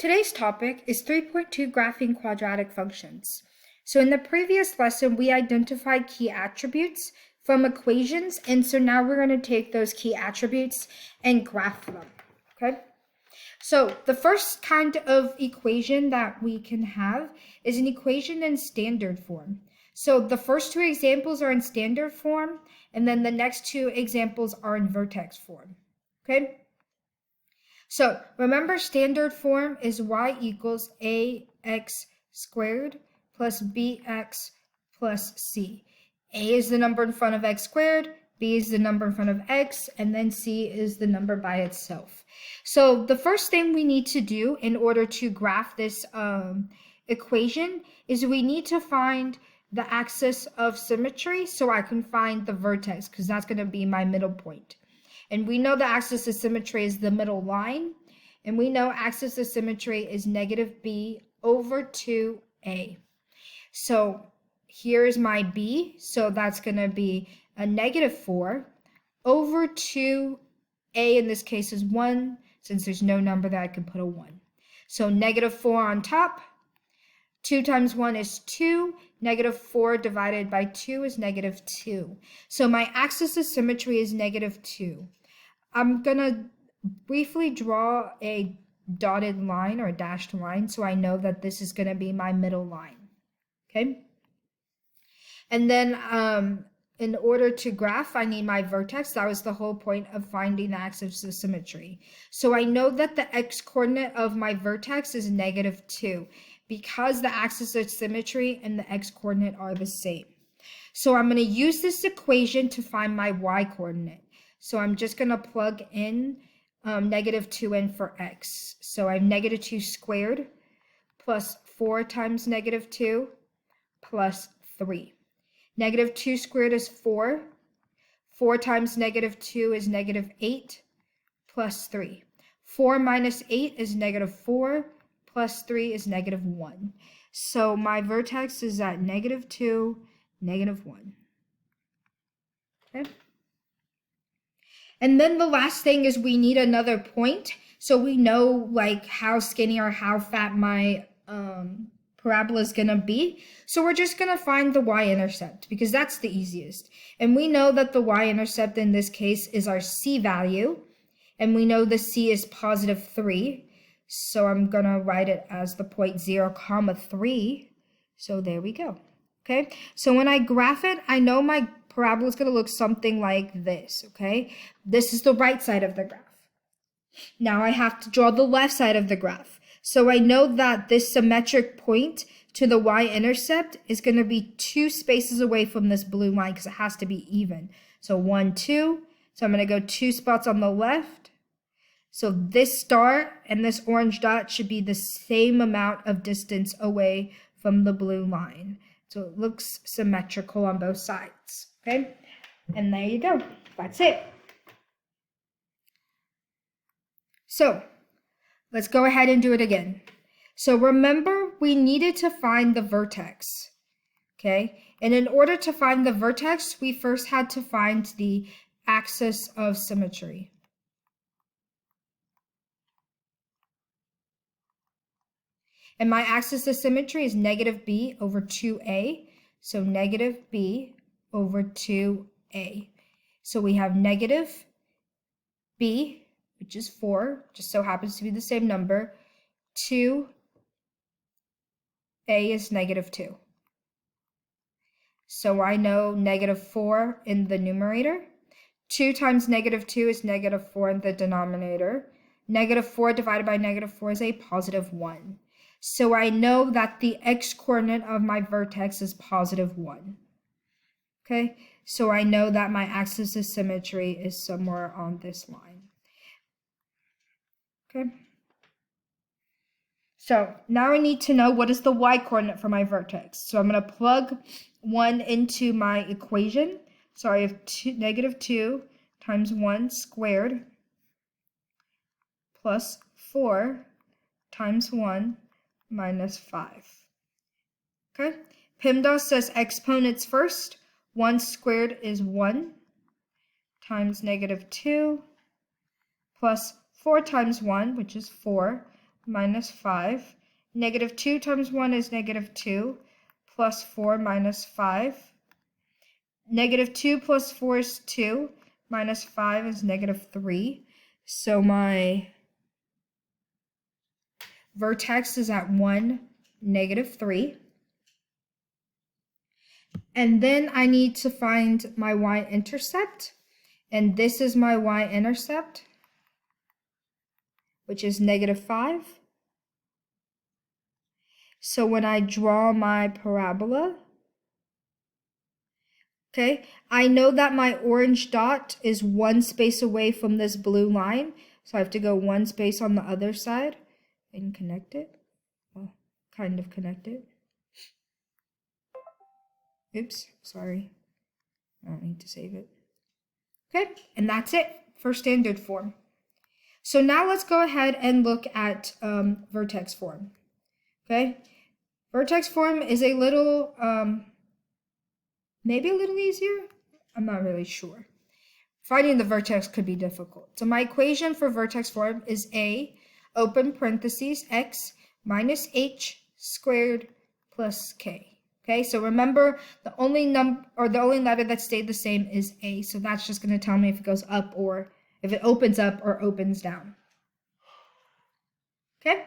today's topic is 3.2 graphing quadratic functions. So in the previous lesson, we identified key attributes from equations, and so now we're going to take those key attributes and graph them, okay? So the first kind of equation that we can have is an equation in standard form. So the first two examples are in standard form, and then the next two examples are in vertex form, okay? So remember, standard form is y equals ax squared plus bx plus c. A is the number in front of x squared, b is the number in front of x, and then c is the number by itself. So the first thing we need to do in order to graph this equation is we need to find the axis of symmetry so I can find the vertex, because that's going to be my middle point. And we know the axis of symmetry is the middle line, and we know axis of symmetry is negative b over 2a. So here's my b, so that's going to be a negative 4 over 2a, in this case is 1, since there's no number that I can put a 1. So negative 4 on top, 2 times 1 is 2, negative 4 divided by 2 is negative 2. So my axis of symmetry is negative 2. I'm going to briefly draw a dotted line or a dashed line so I know that this is going to be my middle line, okay? And then in order to graph, I need my vertex. That was the whole point of finding the axis of symmetry. So I know that the x-coordinate of my vertex is negative 2 because the axis of symmetry and the x-coordinate are the same. So I'm going to use this equation to find my y-coordinate. So I'm just going to plug in negative 2 in for x. So I have negative 2 squared plus 4 times negative 2 plus 3. Negative 2 squared is 4. 4 times negative 2 is negative 8 plus 3. 4 minus 8 is negative 4 plus 3 is negative 1. So my vertex is at negative 2, negative 1. Okay. And then the last thing is we need another point. So we know like how skinny or how fat my parabola is going to be. So we're just going to find the y-intercept because that's the easiest. And we know that the y-intercept in this case is our c value. And we know the c is positive 3. So I'm going to write it as the point 0, 3. So there we go. Okay. So when I graph it, I know my parabola is going to look something like this. Okay. This is the right side of the graph. Now I have to draw the left side of the graph. So I know that this symmetric point to the y-intercept is going to be 2 spaces away from this blue line because it has to be even. So 1, 2. So I'm going to go 2 spots on the left. So this star and this orange dot should be the same amount of distance away from the blue line. So it looks symmetrical on both sides. Okay. And there you go. That's it. So let's go ahead and do it again. So remember, we needed to find the vertex, okay? And in order to find the vertex, we first had to find the axis of symmetry. And my axis of symmetry is negative b over 2a. So negative b over 2a. So we have negative b, which is 4, just so happens to be the same number. 2a is negative 2. So I know negative 4 in the numerator. 2 times negative 2 is negative 4 in the denominator. Negative 4 divided by negative 4 is a positive 1. So I know that the x-coordinate of my vertex is positive 1. Okay, so I know that my axis of symmetry is somewhere on this line. Okay. So now I need to know what is the y-coordinate for my vertex. So I'm going to plug 1 into my equation. So I have negative 2 times 1 squared plus 4 times 1 minus 5. Okay. PEMDAS says exponents first. 1 squared is 1 times negative 2 plus 4 times 1, which is 4, minus 5. Negative 2 times 1 is negative 2, plus 4 minus 5. Negative 2 plus 4 is 2, minus 5 is negative 3. So my vertex is at 1, negative 3. And then I need to find my y-intercept. And this is my y-intercept, which is negative 5. So when I draw my parabola, okay, I know that my orange dot is one space away from this blue line. So I have to go one space on the other side and connect it. Well, kind of connect it. Oops, sorry. I don't need to save it. Okay, and that's it for standard form. So now let's go ahead and look at vertex form. Okay, vertex form is a little, maybe a little easier. I'm not really sure. Finding the vertex could be difficult. So my equation for vertex form is a, open parentheses, x minus h squared plus k. Okay, so remember the only letter that stayed the same is a. So that's just going to tell me if it goes up or if it opens up or opens down. Okay,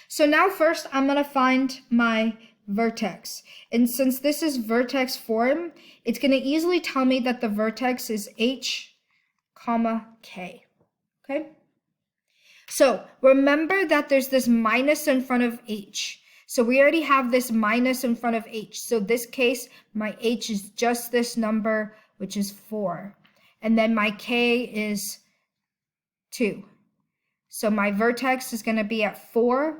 so now first I'm going to find my vertex. And since this is vertex form, it's going to easily tell me that the vertex is h, comma, k. Okay, so remember that there's this minus in front of h. So we already have this minus in front of h. So this case, my h is just this number, which is 4. And then my k is 2. So my vertex is going to be at 4,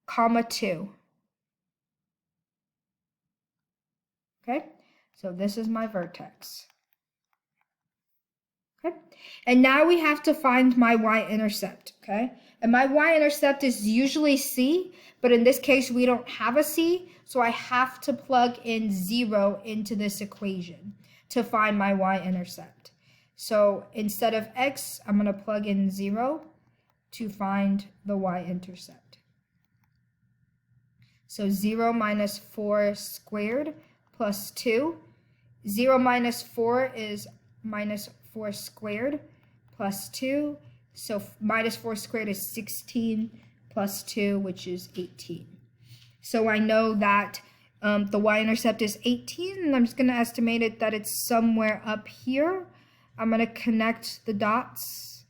comma 2. Okay, so this is my vertex. Okay, and now we have to find my y-intercept, okay? And my y-intercept is usually c, but in this case we don't have a c, so I have to plug in 0 into this equation to find my y-intercept. So instead of x, I'm going to plug in 0 to find the y-intercept. So 0 minus 4 squared plus 2. 0 minus 4 is minus 4 squared plus 2. So minus 4 squared is 16 plus 2, which is 18. So I know that the y-intercept is 18, and I'm just going to estimate it that it's somewhere up here. I'm going to connect the dots.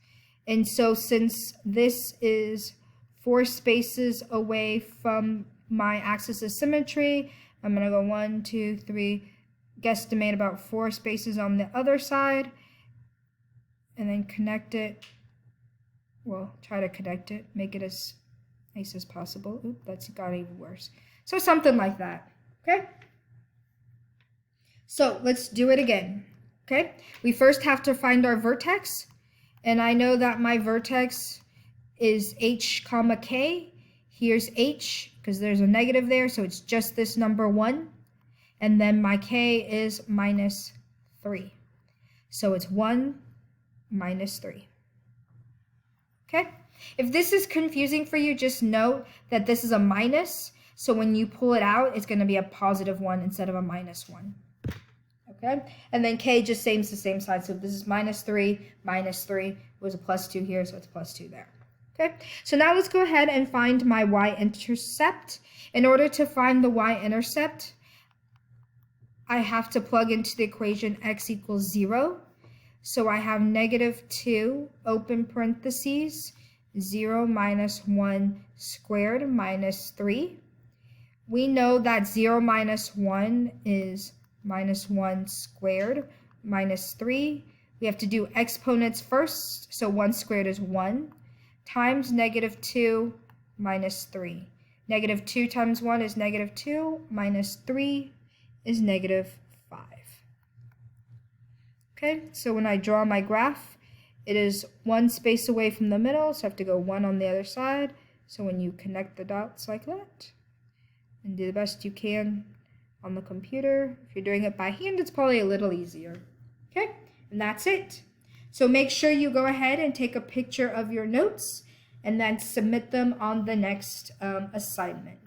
And so since this is 4 spaces away from my axis of symmetry, I'm going to go 1, 2, 3, guesstimate about 4 spaces on the other side, and then connect it. Well, try to connect it, make it as nice as possible. Oop, that's got even worse. So something like that, okay? So let's do it again, okay? We first have to find our vertex, and I know that my vertex is h, comma, k. Here's h, because there's a negative there, so it's just this number 1. And then my k is minus 3. So it's 1 minus 3. Okay? If this is confusing for you, just note that this is a minus. So when you pull it out, it's going to be a positive 1 instead of a minus 1. Okay? And then k just stays the same side. So this is minus 3, it was a plus 2 here, so it's plus 2 there. Okay? So now let's go ahead and find my y-intercept. In order to find the y-intercept, I have to plug into the equation x equals 0. So I have negative 2, open parentheses, 0 minus 1 squared minus 3. We know that 0 minus 1 is minus 1 squared minus 3. We have to do exponents first, so 1 squared is 1, times negative 2 minus 3. Negative 2 times 1 is negative 2, minus 3 is negative 5. Okay, so when I draw my graph, it is 1 space away from the middle, so I have to go 1 on the other side. So when you connect the dots like that, and do the best you can on the computer. If you're doing it by hand, it's probably a little easier. Okay, and that's it. So make sure you go ahead and take a picture of your notes and then submit them on the next assignment.